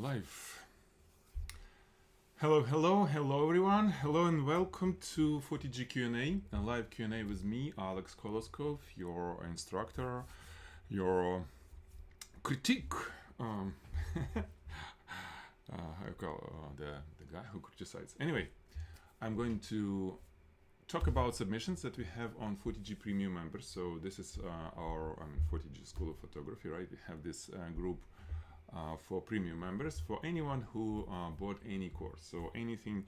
Live. Hello everyone. Hello and welcome to Photigy Q&A, a live Q&A with me, Alex Koloskov, your instructor, your critique, I call the guy who criticizes. Anyway, I'm going to talk about submissions that we have on Photigy Premium members. So this is our Photigy School of Photography, right? We have this group for premium members, for anyone who bought any course. So anything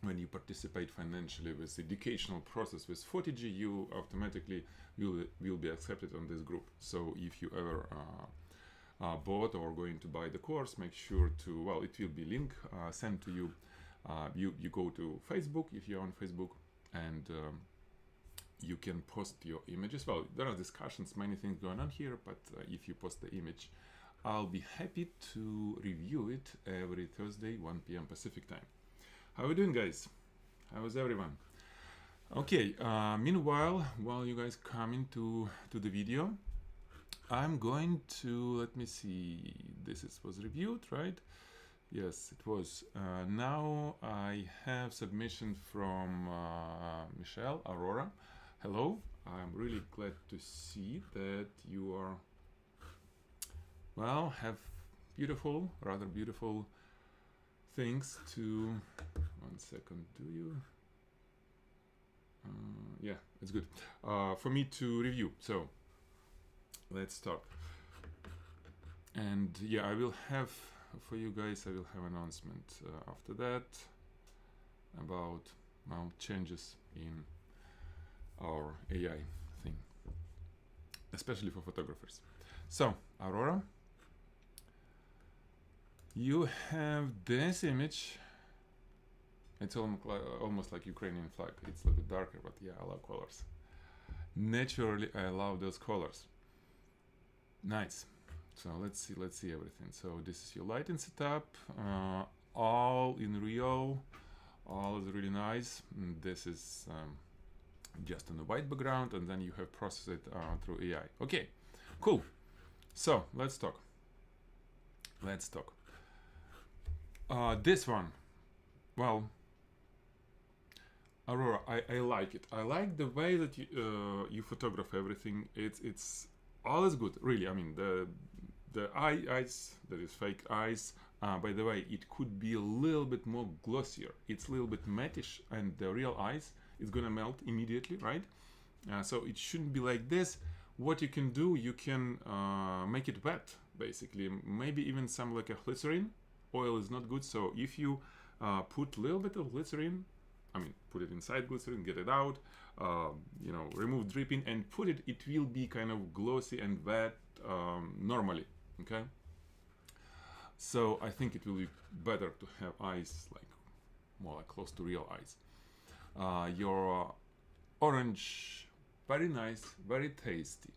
when you participate financially with the educational process with Photigy, you automatically will be accepted on this group. So if you ever bought or going to buy the course, make sure to, well, it will be link sent to you. You go to Facebook if you're on Facebook, and you can post your images. Well, there are discussions, many things going on here, but if you post the image, I'll be happy to review it every Thursday, 1 p.m. Pacific time. How are you doing, guys? How is everyone? Okay, meanwhile, while you guys come into the video, I'm going to, let me see, was reviewed, right? Yes, it was. Now I have submission from Michelle Aurora. Hello, I'm really glad to see that you are, well, have rather beautiful things to, 1 second, do you? Yeah, it's good. For me to review, so let's start. And yeah, I will have, for you guys, I will have an announcement after that about, well, changes in our AI thing, especially for photographers. So, Aurora, you have this image. It's almost like Ukrainian flag. It's a little bit darker, but yeah, I love colors. Naturally, I love those colors. Nice. So let's see everything. So this is your lighting setup, all in real, all is really nice. And this is just on a white background, and then you have processed it through AI. Okay, cool. So let's talk. This one, well, Aurora, I like it. I like the way that you photograph everything. It's all is good, really. I mean, the eyes, that is fake eyes. By the way, it could be a little bit more glossier. It's a little bit mattish, and the real eyes is gonna melt immediately, right? So it shouldn't be like this. What you can do, you can make it wet, basically. Maybe even some like a glycerin. Oil is not good, so if you put a little bit of glycerin, I mean, put it inside glycerin, get it out, you know, remove dripping and put it, it will be kind of glossy and wet normally, okay? So I think it will be better to have eyes like more like close to real eyes. Your orange, very nice, very tasty.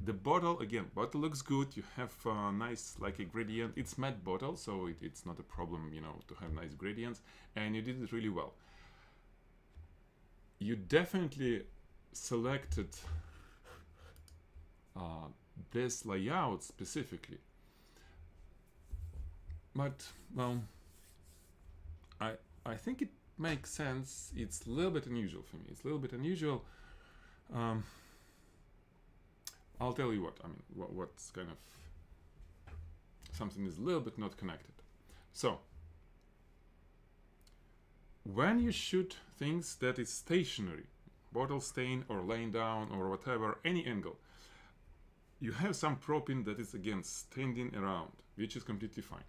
The bottle, again, bottle looks good. You have nice, like a gradient. It's matte bottle, so it's not a problem, you know, to have nice gradients. And you did it really well. You definitely selected this layout specifically. But, well, I think it makes sense. It's a little bit unusual for me. It's a little bit unusual. I'll tell you what, I mean, what's kind of something is a little bit not connected. So, when you shoot things that is stationary, bottle stain or laying down or whatever, any angle, you have some propping that is, again, standing around, which is completely fine.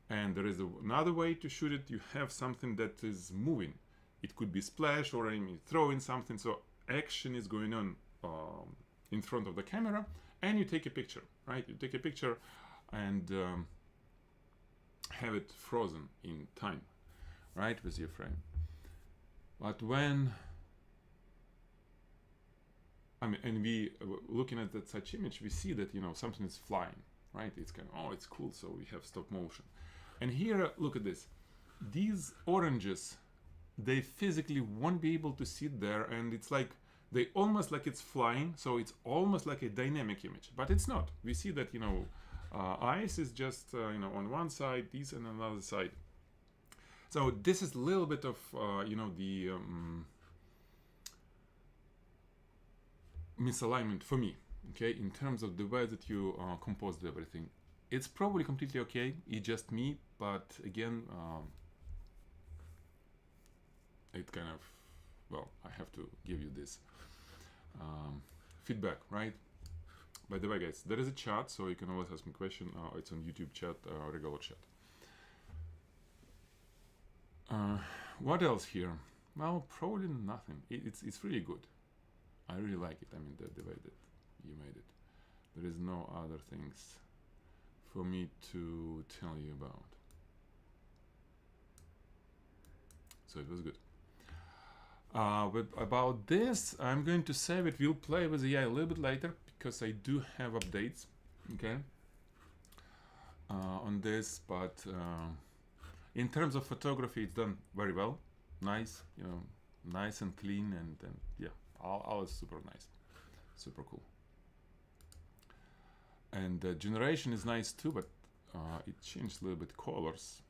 And there is another way to shoot it. You have something that is moving. It could be splash or I mean, throwing something, so action is going on in front of the camera, and you take a picture, right? You take a picture and have it frozen in time, right, with your frame. But when, I mean, and we looking at that such image, we see that, you know, something is flying, right? It's kind of, oh, it's cool, so we have stop motion. And here, look at this. These oranges, they physically won't be able to sit there, and it's like, they almost like it's flying, so it's almost like a dynamic image, but it's not. We see that, you know, Ice is just you know, on one side, these on another side. So this is a little bit of you know, the misalignment for me, okay, in terms of the way that you composed everything. It's probably completely okay, it's just me, but again, it kind of, well, I have to give you this feedback, right? By the way, guys, there is a chat, so you can always ask me a question. It's on YouTube chat, regular chat. What else here? Well, probably nothing. It's really good. I really like it. I mean, the way that you made it. There is no other things for me to tell you about. So it was good. But about this, I'm going to save it. We'll play with AI a little bit later because I do have updates, okay, on this. But in terms of photography, it's done very well. Nice, you know, nice and clean, and yeah, all is super nice, super cool. And the generation is nice too, but it changed a little bit colors.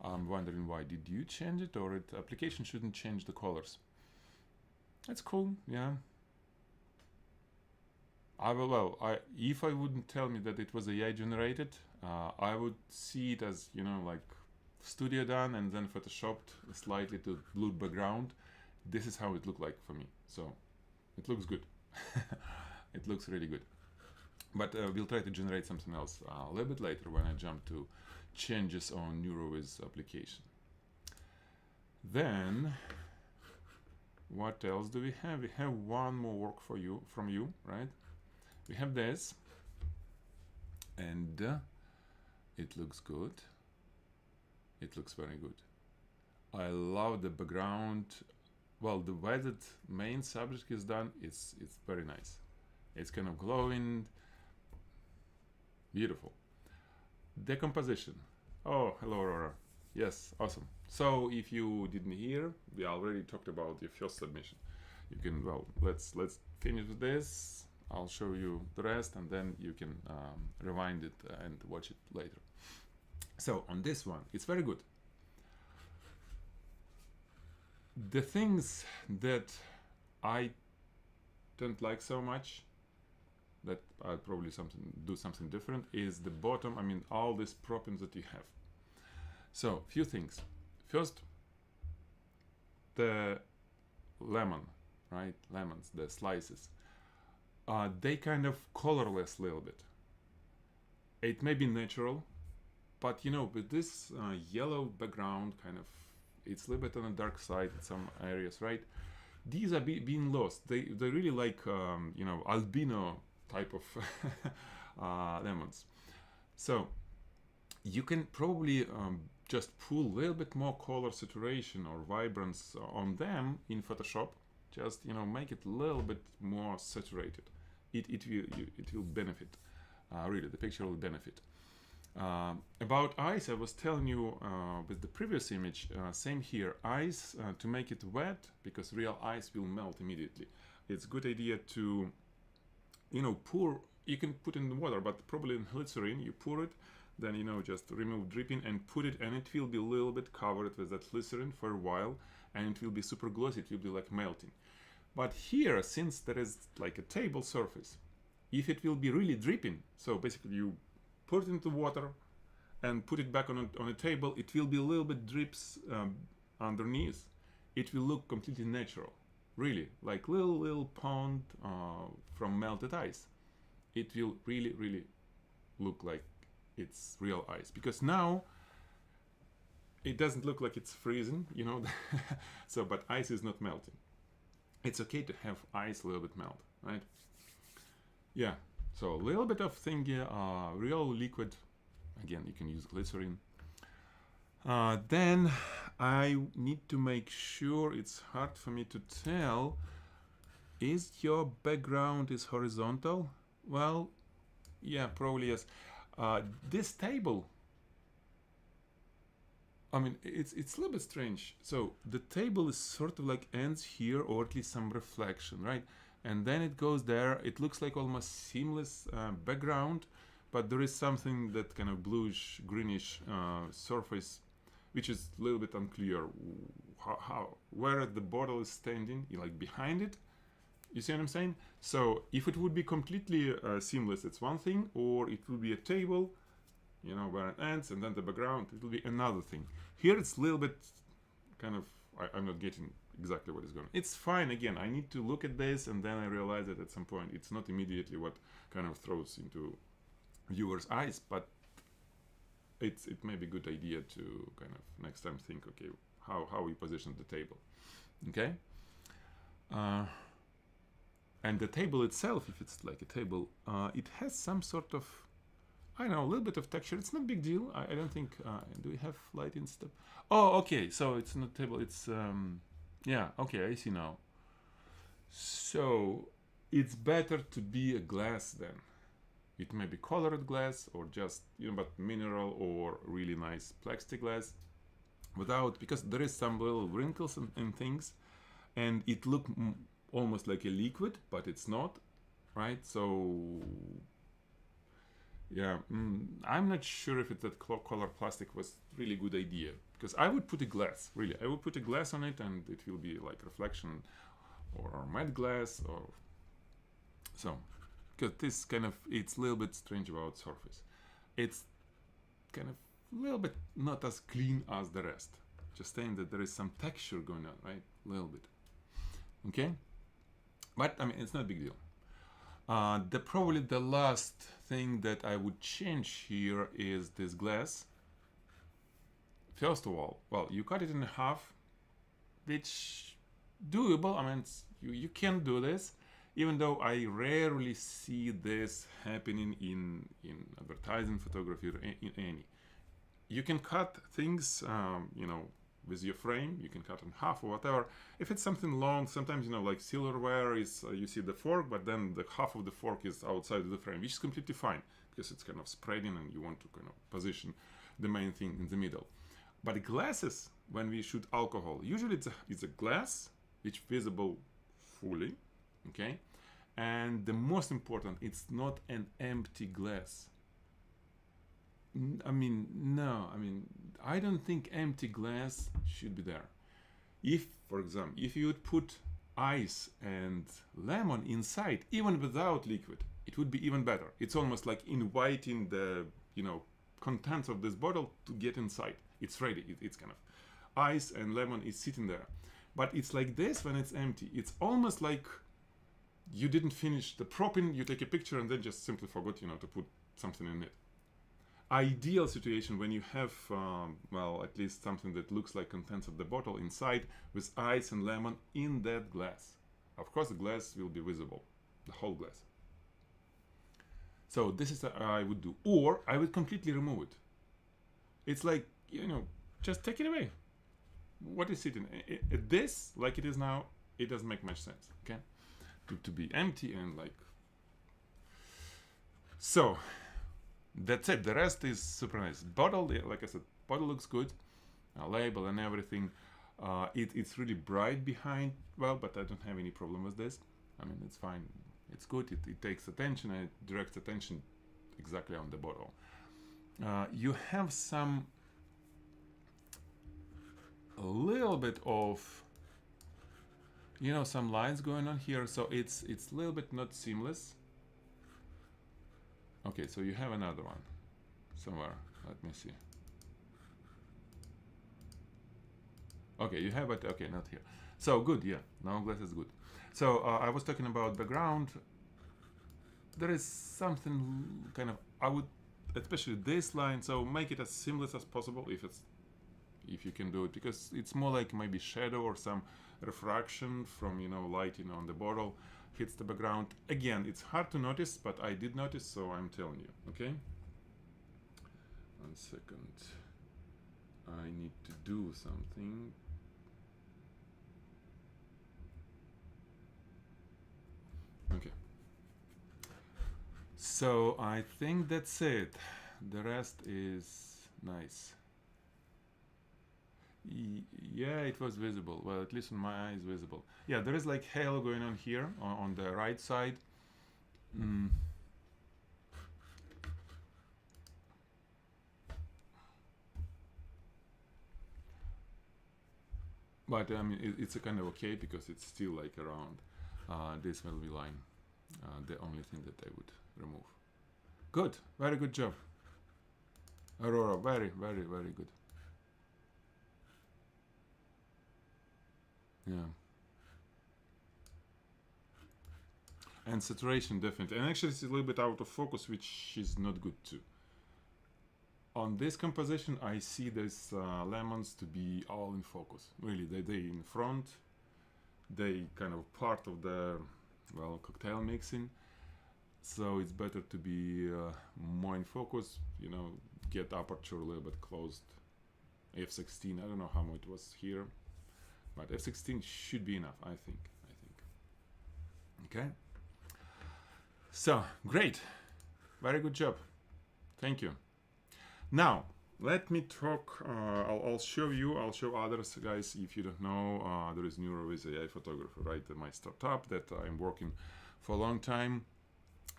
I'm wondering why. Did you change it, or the application shouldn't change the colors? That's cool, yeah. If I wouldn't tell me that it was AI generated, I would see it as, you know, like studio done and then photoshopped slightly to blue background. This is how it looked like for me. So it looks good. It looks really good. But we'll try to generate something else a little bit later when I jump to changes on NeuroWiz application. Then, what else do we have? We have one more work for you, from you, right? We have this, and it looks good. It looks very good. I love the background. Well, the way that main subject is done, it's very nice. It's kind of glowing, beautiful. Decomposition. Oh, hello, Aurora. Yes, awesome. So if you didn't hear, we already talked about your first submission. You can, well, let's finish with this. I'll show you the rest, and then you can rewind it and watch it later. So on this one, it's very good. The things that I don't like so much, that I'll probably do something different, is the bottom. I mean, all these proppings that you have. So, few things. First, the lemon, right? Lemons, the slices. They kind of colorless a little bit. It may be natural, but you know, with this yellow background, kind of, it's a little bit on the dark side in some areas, right? These are being lost. They really like you know, albino type of lemons. So you can probably just pull a little bit more color saturation or vibrance on them in Photoshop. Just, you know, make it a little bit more saturated. It will benefit. Really, the picture will benefit. About ice, I was telling you with the previous image, same here. Ice, to make it wet, because real ice will melt immediately. It's a good idea to, you know, pour. You can put in the water, but probably in glycerin, you pour it, then, you know, just remove dripping and put it, and it will be a little bit covered with that glycerin for a while, and it will be super glossy. It will be like melting. But here, since there is like a table surface, if it will be really dripping, so basically you put it into water and put it back on a table, it will be a little bit drips underneath. It will look completely natural, really, like little pond from melted ice. It will really look like it's real ice, because now it doesn't look like it's freezing, you know. So, but ice is not melting. It's okay to have ice a little bit melt, right? Yeah, so a little bit of thingy, real liquid. Again, you can use glycerin. Then I need to make sure, it's hard for me to tell, is your background is horizontal? Well, yeah, probably yes. This table, I mean, it's a little bit strange. So the table is sort of like ends here, or at least some reflection, right? And then it goes there. It looks like almost seamless background, but there is something that kind of bluish, greenish surface, which is a little bit unclear where the bottle is standing, like behind it. You see what I'm saying? So if it would be completely seamless, it's one thing, or it will be a table, you know, where it ends, and then the background, it will be another thing. Here it's a little bit kind of, I'm not getting exactly what is going on. It's fine. Again, I need to look at this, and then I realize that at some point it's not immediately what kind of throws into viewers' eyes, but it may be a good idea to kind of next time think, okay, how we position the table. Okay? And the table itself, if it's like a table, it has some sort of, I don't know, a little bit of texture. It's not a big deal. I don't think, do we have light and stuff? Oh, okay, so it's not a table, it's, yeah, okay, I see now. So, it's better to be a glass then. It may be colored glass, or just, you know, but mineral or really nice plexiglass, without, because there is some little wrinkles and things, and it look almost like a liquid, but it's not, right? So yeah, I'm not sure if that color plastic was really good idea, because I would put a glass, really, I would put a glass on it, and it will be like reflection or matte glass, or so, because this kind of, it's a little bit strange about surface. It's kind of a little bit not as clean as the rest, just saying that there is some texture going on, right? A little bit. Okay, but I mean, it's not a big deal. Probably the last thing that I would change here is this glass. First of all, well, you cut it in half, which doable. I mean, you can do this, even though I rarely see this happening in advertising photography or in any. You can cut things, you know, with your frame, you can cut in half or whatever. If it's something long, sometimes, you know, like silverware is, you see the fork, but then the half of the fork is outside of the frame, which is completely fine, because it's kind of spreading and you want to kind of position the main thing in the middle. But glasses, when we shoot alcohol, usually it's a glass, which visible fully, okay? And the most important, it's not an empty glass. I mean, no, I mean, I don't think empty glass should be there. If, for example, if you would put ice and lemon inside, even without liquid, it would be even better. It's almost like inviting the, you know, contents of this bottle to get inside. It's ready. It's kind of ice and lemon is sitting there. But it's like this when it's empty. It's almost like you didn't finish the propping, you take a picture and then just simply forgot, you know, to put something in it. Ideal situation when you have, well, at least something that looks like contents of the bottle inside with ice and lemon in that glass. Of course, the glass will be visible, the whole glass. So this is what I would do. Or I would completely remove it. It's like, you know, just take it away. What is sitting? This, like it is now, it doesn't make much sense, okay? To be empty and like... So... That's it. The rest is super nice. Bottle, like I said, bottle looks good. Label and everything. It's really bright behind. Well, but I don't have any problem with this. I mean, it's fine. It's good. It takes attention and it directs attention exactly on the bottle. You have a little bit of, you know, some lines going on here. So it's a little bit not seamless. Okay, so you have another one somewhere. Let me see. Okay, you have it. Okay, not here. So good, yeah. Now glass is good. So I was talking about background. There is something kind of, I would, especially this line. So make it as seamless as possible if you can do it, because it's more like maybe shadow or some refraction from, you know, lighting on the bottle hits the background. Again, it's hard to notice, but I did notice, so I'm telling you, okay? 1 second. I need to do something. Okay. So I think that's it. The rest is nice. Yeah, it was visible. Well, at least in my eyes, visible. Yeah, there is like halo going on here on the right side. but I mean it's a kind of okay because it's still like around this will be line, the only thing that I would remove. Good, very good job, Aurora. Very, very, very good. Yeah. And saturation definitely, and actually it's a little bit out of focus, which is not good too. On this composition, I see these lemons to be all in focus. Really, they in front. They kind of part of the, well, cocktail mixing. So it's better to be more in focus. You know, get aperture a little bit closed. F16. I don't know how much it was here, but F16 should be enough. I think. Okay. So great, very good job. Thank you. Now, let me talk. I'll show you. I'll show others, guys. If you don't know, there is Neuro with AI photographer, right? My startup that I'm working for a long time,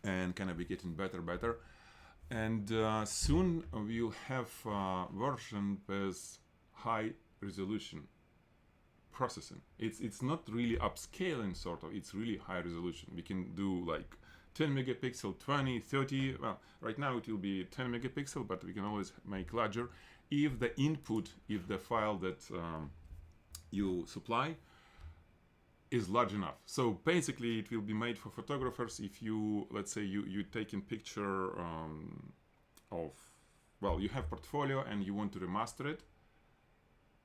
and kind of be getting better. And soon we'll have a version with high resolution processing. It's not really upscaling, sort of. It's really high resolution. We can do like 10 megapixel, 20, 30. Well, right now it will be 10 megapixel, but we can always make larger if the input, if the file that you supply is large enough. So basically it will be made for photographers. If you, let's say you taking picture of, well, you have portfolio and you want to remaster it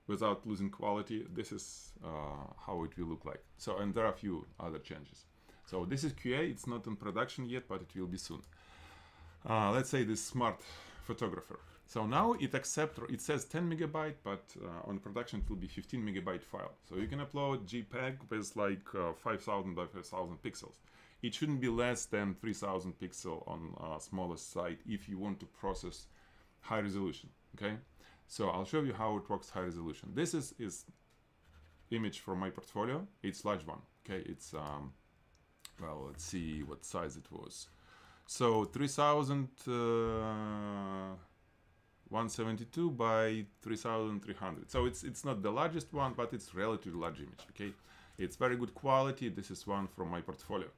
without losing quality, this is how it will look like. So, and there are a few other changes. So this is QA, it's not in production yet, but it will be soon. Let's say this smart photographer. So now it accepts, it says 10 megabyte, but on production it will be 15 megabyte file. So you can upload JPEG with like 5,000 by 5,000 pixels. It shouldn't be less than 3,000 pixel on smallest site if you want to process high resolution, okay? So I'll show you how it works high resolution. This is image from my portfolio. It's large one, okay? It's, well, let's see what size it was. So 3,172 by 3,300. So it's not the largest one, but it's relatively large image, okay? It's very good quality. This is one from my portfolio,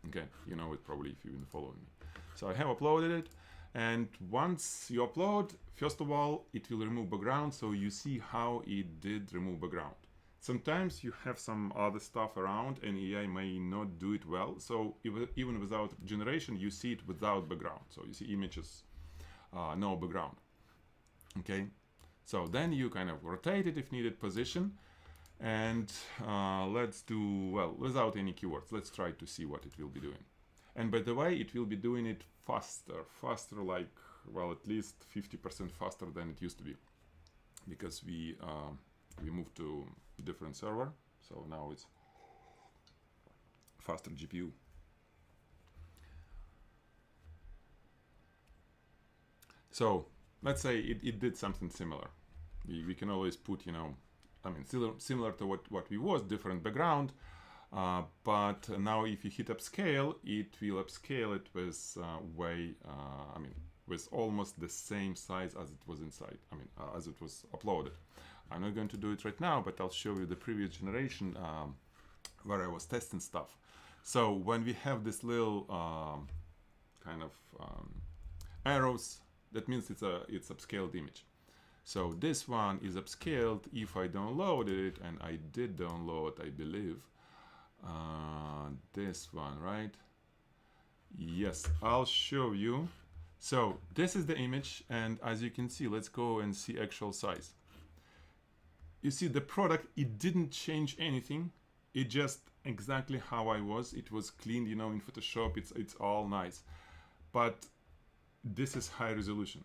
okay? You know it probably if you've been following me. So I have uploaded it. And once you upload, first of all, it will remove background. So you see how it did remove background. Sometimes you have some other stuff around and AI may not do it well. So even without generation, you see it without background. So you see images, no background. Okay. So then you kind of rotate it if needed position. And let's do, well, without any keywords, let's try to see what it will be doing. And by the way, it will be doing it faster like, well, at least 50% faster than it used to be, because we moved to a different server, so now it's faster GPU. So let's say it did something similar. We can always put, you know, I mean, similar to what we was, different background. But now if you hit upscale, it will upscale it with I mean, with almost the same size as it was inside, I mean, as it was uploaded. I'm not going to do it right now, but I'll show you the previous generation where I was testing stuff. So when we have this little kind of arrows, that means it's upscaled image. So this one is upscaled. If I downloaded it, and I did download, I believe, this one, right? Yes, I'll show you. So this is the image, and as you can see, let's go and see actual size. You see the product, it didn't change anything. It just exactly how I was. It was cleaned, you know, in Photoshop. It's all nice, but this is high resolution.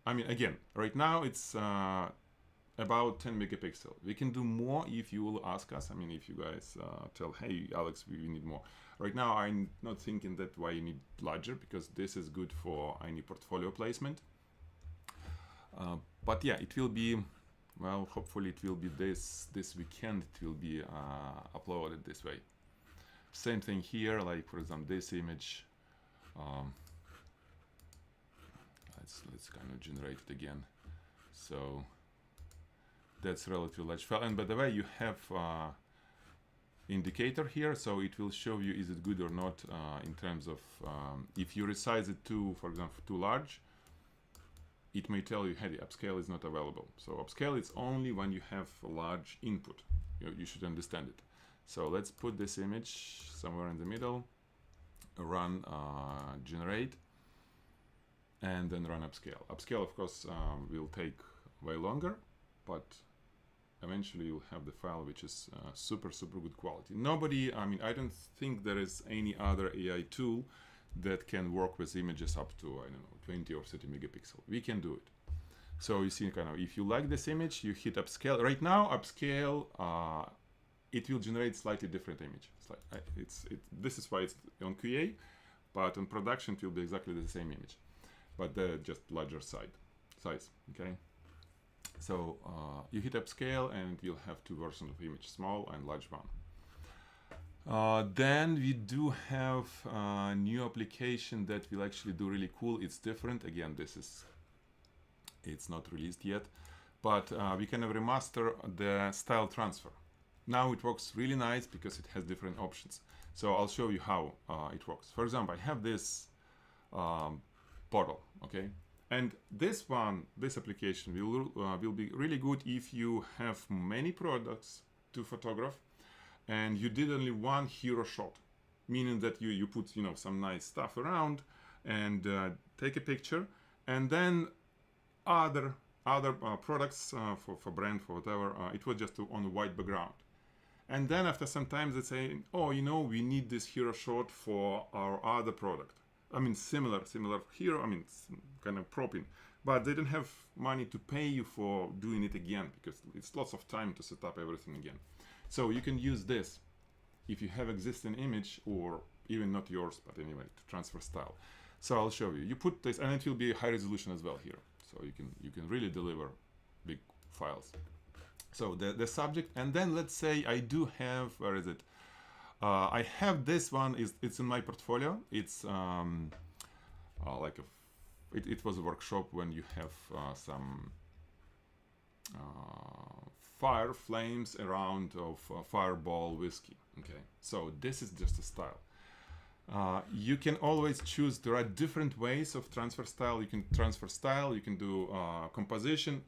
I mean, again, right now it's about 10 megapixel. We can do more if you will ask us. I mean, if you guys tell, hey, Alex, we need more. Right now, I'm not thinking that why you need larger, because this is good for any portfolio placement. But yeah, it will be, well, hopefully it will be this weekend. It will be uploaded this way. Same thing here, like for example, this image. Let's kind of generate it again. So that's relatively large file. And by the way, you have indicator here, so it will show you is it good or not in terms of if you resize it to, for example, too large, it may tell you, hey, the upscale is not available. So upscale is only when you have a large input. You should understand it. So let's put this image somewhere in the middle, run generate, and then run upscale. Upscale, of course, will take way longer, but eventually you'll have the file which is super good quality. I don't think there is any other AI tool that can work with images up to, I don't know, 20 or 30 megapixel. We can do it. So you see, kind of, if you like this image, you hit upscale. Right now, upscale, it will generate slightly different image. This is why it's on QA, but on production it will be exactly the same image, but just larger size. Okay. So you hit upscale and you'll have two versions of image, small and large one. Then we do have a new application that will actually do really cool. It's different. Again, it's not released yet, but we can remaster the style transfer. Now it works really nice because it has different options. So I'll show you how it works. For example, I have this bottle, okay? And this application will be really good if you have many products to photograph and you did only one hero shot, meaning that you put some nice stuff around and take a picture, and then other products for brand, for whatever, it was just on a white background. And then after some time they say, oh, we need this hero shot for our other product. I mean, similar hero, kind of propping, but they don't have money to pay you for doing it again because it's lots of time to set up everything again. So you can use this if you have existing image, or even not yours, but anyway, to transfer style. So I'll show you. You put this, and it will be high resolution as well here. So you can really deliver big files. So the subject, and then let's say I do have, where is it? I have this one, it's in my portfolio. It's it was a workshop when you have some fire flames around of fireball whiskey. Okay, so this is just a style. You can always choose. There are different ways of transfer style. You can transfer style. You can do composition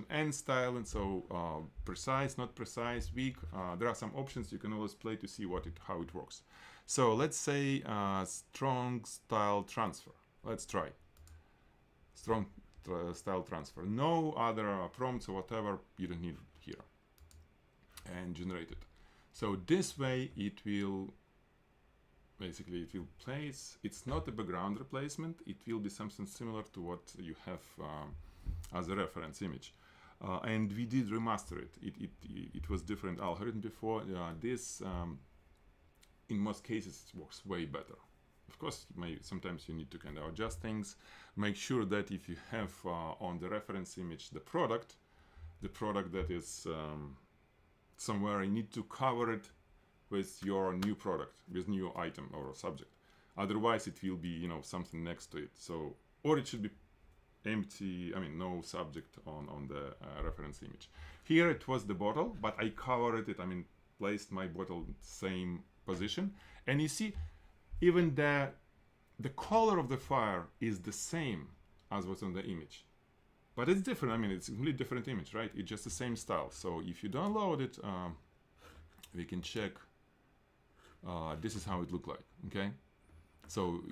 and style, and so precise, not precise, weak. There are some options you can always play to see how it works. So let's say strong style transfer. Let's try strong style transfer. No other prompts or whatever. You don't need here, and generate it. So this way it will. Basically, it will place. It's not a background replacement. It will be something similar to what you have as a reference image. And we did remaster it. It was different algorithm before. This, in most cases, works way better. Of course, sometimes you need to kind of adjust things. Make sure that if you have on the reference image the product that is somewhere, you need to cover it with your new product, with new item or subject. Otherwise it will be something next to it. So, or it should be empty, no subject on the reference image. Here it was the bottle, but I covered it, placed my bottle same position, and you see even the color of the fire is the same as what's on the image, but it's different. It's a completely different image, right? It's just the same style. So if you download it, we can check. This is how it looked like. Okay, so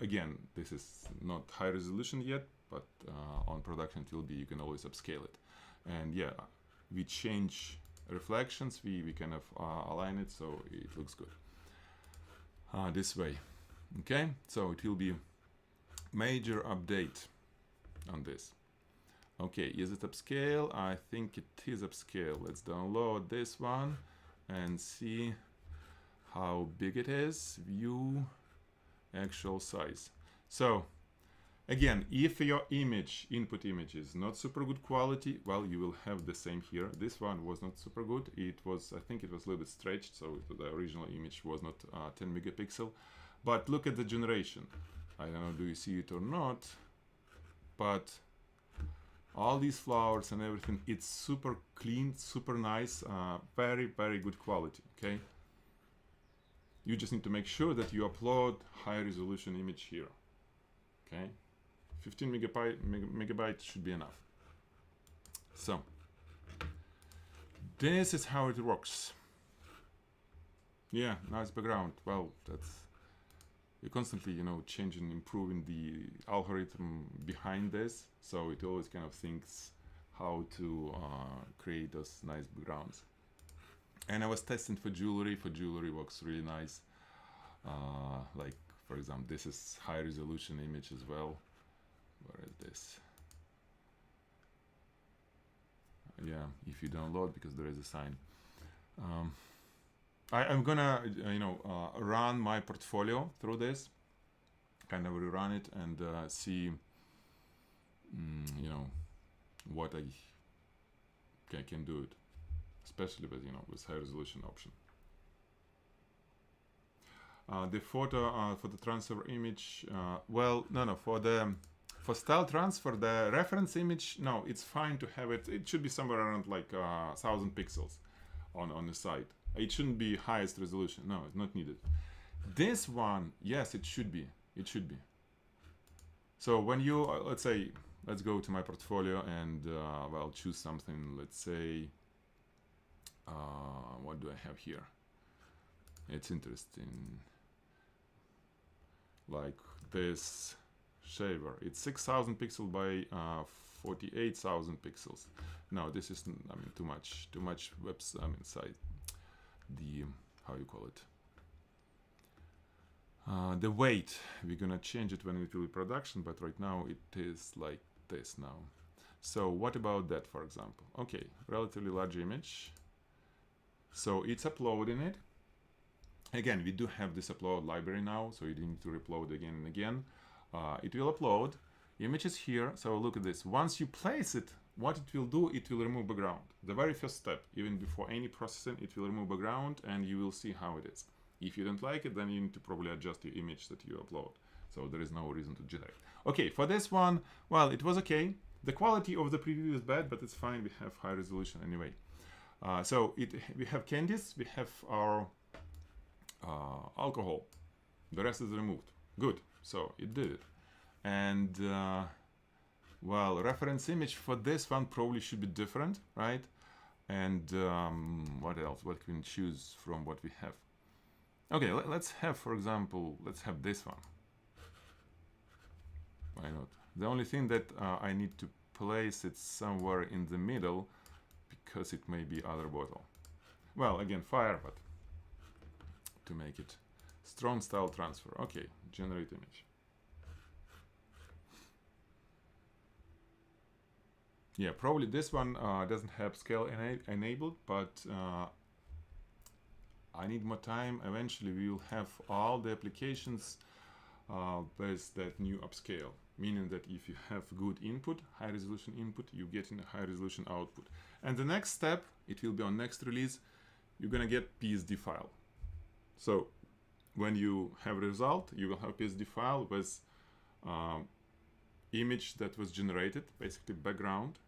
again, this is not high resolution yet, but on production it will be. You can always upscale it, and yeah, we change reflections. We kind of align it so it looks good this way. Okay, so it will be major update on this. Okay, is it upscale? I think it is upscale. Let's download this one and see how big it is. View actual size. So again, if your input image is not super good quality, well, you will have the same here. This one was not super good. I think it was a little bit stretched, so the original image was not 10 megapixel. But look at the generation. I don't know, do you see it or not? But all these flowers and everything, it's super clean, super nice, very, very good quality, okay? You just need to make sure that you upload high resolution image here, okay? 15 megabytes should be enough. So, this is how it works. Yeah, nice background. Well, you're constantly, changing, improving the algorithm behind this, so it always kind of thinks how to create those nice backgrounds. And I was testing for jewelry. For jewelry, works really nice. Like, for example, this is high resolution image as well. Where is this? Yeah, if you download, because there is a sign. I'm gonna, run my portfolio through this, kind of rerun it and see, what I can do it, especially with, with high resolution option. The photo for the transfer image, for style transfer, the reference image, no, it's fine to have it. It should be somewhere around like 1000 pixels on the side. It shouldn't be highest resolution. No, it's not needed. This one, yes, it should be. It should be. So when you, let's go to my portfolio and choose something. Let's say, what do I have here? It's interesting. Like this shaver. It's 6000 pixels by 48,000 pixels. No, this is, too much side. The, how you call it? The weight, we're gonna change it when it will be production, but right now it is like this now. So what about that, for example? Okay, relatively large image. So it's uploading it. Again, we do have this upload library now, so you don't need to upload again and again. It will upload. Image is here, so look at this. Once you place it, what it will do, it will remove background. The very first step, even before any processing, it will remove background and you will see how it is. If you don't like it, then you need to probably adjust your image that you upload. So there is no reason to generate. Okay, for this one, well, it was okay. The quality of the preview is bad, but it's fine. We have high resolution anyway. We have candies, we have our alcohol. The rest is removed. Good, so it did it. And reference image for this one probably should be different, right? And what else? What can we choose from what we have? Okay, let's have, for example, let's have this one. Why not? The only thing that I need to place it somewhere in the middle because it may be other bottle. Well, again, fire, but to make it strong style transfer. Okay, generate image. Yeah, probably this one doesn't have scale enabled, but I need more time. Eventually we will have all the applications with that new upscale, meaning that if you have good input, high resolution input, you get in a high resolution output. And the next step, it will be on next release, you're gonna get PSD file. So when you have a result, you will have PSD file with image that was generated, basically background.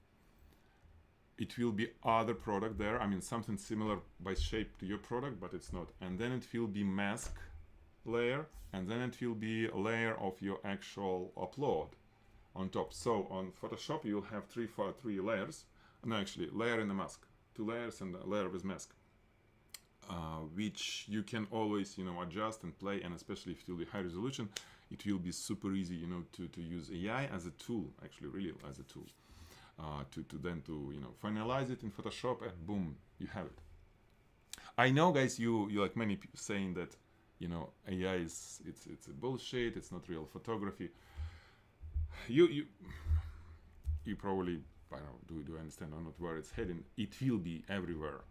It will be other product there, something similar by shape to your product, but it's not. And then it will be mask layer, and then it will be a layer of your actual upload on top. So on Photoshop, you'll have three layers. No, actually, layer and a mask. 2 layers and a layer with mask. Which you can always, adjust and play, and especially if it will be high resolution, it will be super easy, to use AI as a tool, actually, really as a tool. To finalize it in Photoshop, and boom, you have it. I know, guys, you like many people saying that AI is it's a bullshit, it's not real photography. You probably, I don't know, do I understand or not where it's heading? It will be everywhere.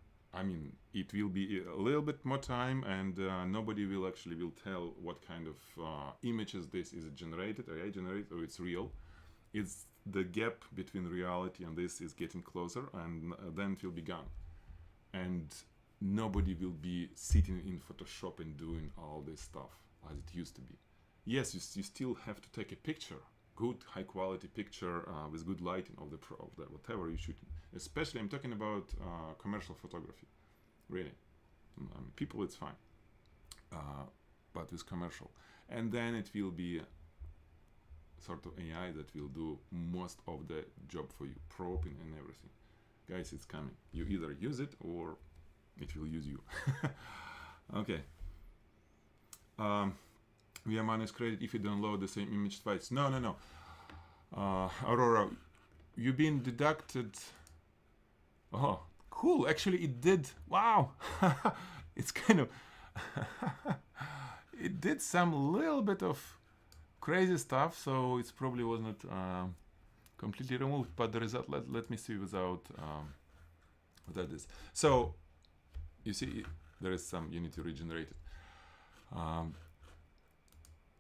It will be a little bit more time, and nobody will tell what kind of images this is generated, AI generated, or it's real. It's the gap between reality and this is getting closer, and then it will be gone. And nobody will be sitting in Photoshop and doing all this stuff as it used to be. Yes, you still have to take a picture, good high quality picture with good lighting of the whatever you shoot. Especially I'm talking about commercial photography, really. People it's fine, but with commercial, and then it will be sort of AI that will do most of the job for you, propping and everything. Guys, it's coming. You either use it or it will use you. Okay. We are minus credit if you download the same image twice. No. Aurora, you've been deducted. Oh, cool. Actually, it did. Wow. It's kind of. It did some little bit of crazy stuff, so it probably was not completely removed. But the result, let me see without this. So, you see, there is some Unity regenerated.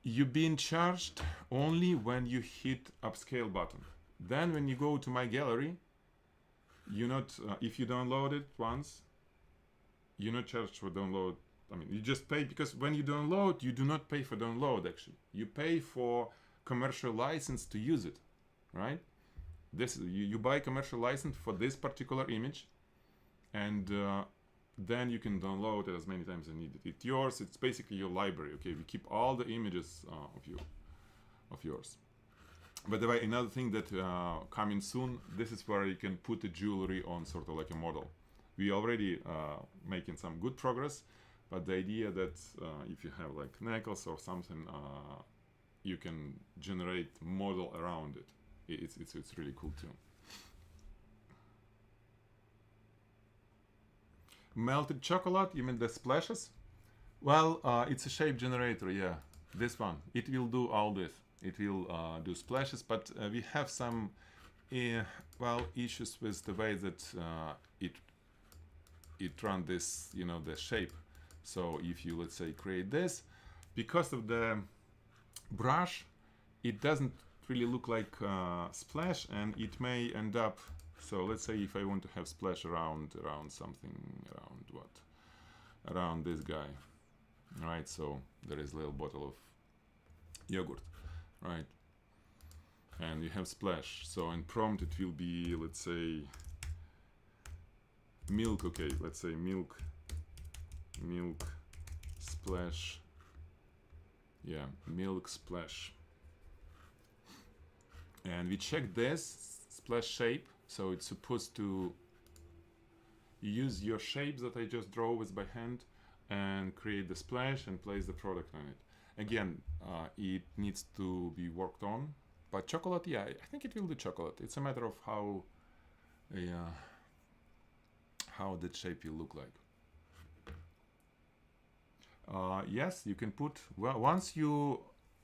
You're being charged only when you hit upscale button. Then when you go to my gallery, you're not, if you download it once, you're not charged for download. I mean, you just pay, because when you download, you do not pay for download actually. You pay for commercial license to use it, right? This you buy commercial license for this particular image, and then you can download it as many times as needed. It's yours. It's basically your library. Okay, we keep all the images of yours. By the way, another thing that coming soon. This is where you can put the jewelry on sort of like a model. We already making some good progress, but the idea that if you have like necklace or something, you can generate model around it. It's really cool too. Melted chocolate, you mean the splashes? Well, it's a shape generator, yeah. This one, it will do all this. It will do splashes, but we have some issues with the way that it runs this, the shape. So if you, let's say, create this, because of the brush, it doesn't really look like splash, and it may end up. So let's say if I want to have splash around something, around this guy, right? So there is a little bottle of yogurt, right? And you have splash. So in prompt it will be, let's say, milk. Okay, let's say milk splash. Yeah, milk splash. And we check this splash shape. So it's supposed to use your shapes that I just draw with by hand and create the splash and place the product on it. Again, it needs to be worked on. But chocolate, yeah, I think it will do chocolate. It's a matter of how that shape will look like. Yes, you can put, well, once you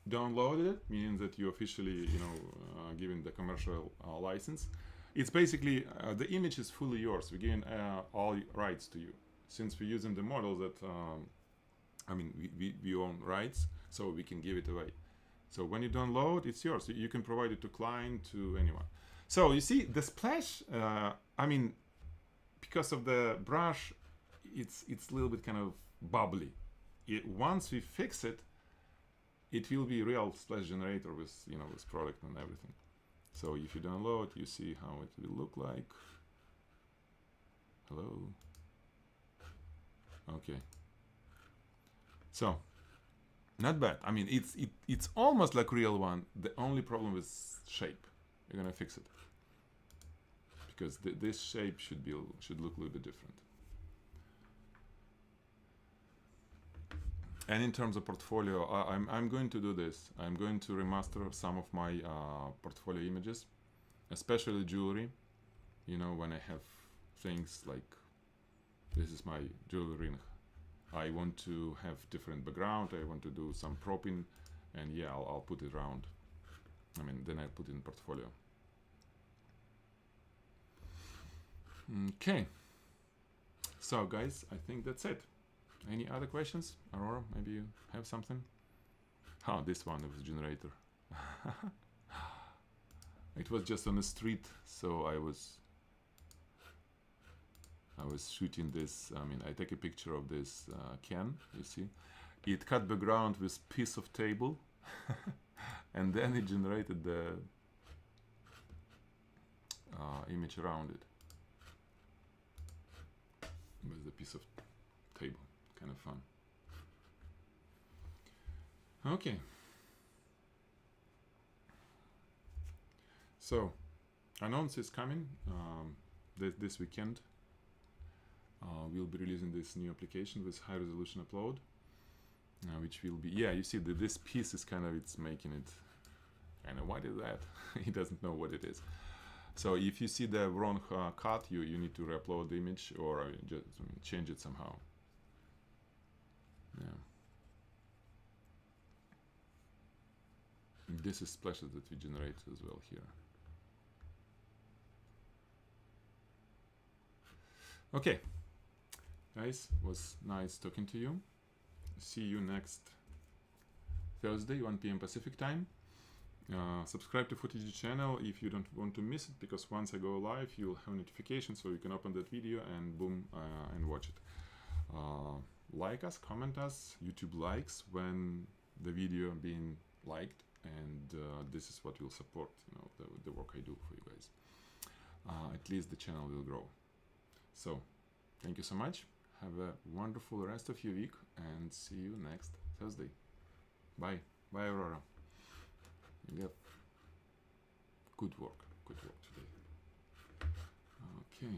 download it, meaning that you officially, given the commercial license, it's basically, the image is fully yours. We're giving all rights to you. Since we're using the model that, we own rights, so we can give it away. So when you download, it's yours. You can provide it to client, to anyone. So you see, the splash, because of the brush, it's a little bit kind of bubbly. Once we fix it, it will be real splash generator with, with product and everything. So if you download, you see how it will look like. Hello. Okay. So, not bad. I mean, it's almost like real one. The only problem is shape. You're gonna fix it because this shape should look a little bit different. And in terms of portfolio, I'm going to do this. I'm going to remaster some of my portfolio images, especially jewelry. When I have things like, this is my jewelry ring. I want to have different background. I want to do some propping, and yeah, I'll put it around. Then I put it in portfolio. Okay. So guys, I think that's it. Any other questions? Aurora, maybe you have something? This one was generator. It was just on the street, so I was shooting this. I take a picture of this can, you see. It cut background with piece of table. and then it generated the image around it with a piece of table. Kind of fun. Okay. So, announce is coming this weekend. We'll be releasing this new application with high resolution upload, which will be, yeah, you see that this piece is kind of, it's making it kind of, what is that? He doesn't know what it is. So if you see the wrong cut, you need to re-upload the image or just change it somehow. Yeah. This is splashes that we generate as well here. Okay, guys, was nice talking to you. See you next Thursday, 1 p.m. Pacific time. Subscribe to Photigy channel if you don't want to miss it, because once I go live, you'll have notifications, so you can open that video and boom, and watch it. Like us, comment us, YouTube likes when the video being liked, and this is what will support, you know, the work I do for you guys. At least the channel will grow. So, thank you so much. Have a wonderful rest of your week, and see you next Thursday. Bye. Bye, Aurora. Yep. Good work today. Okay.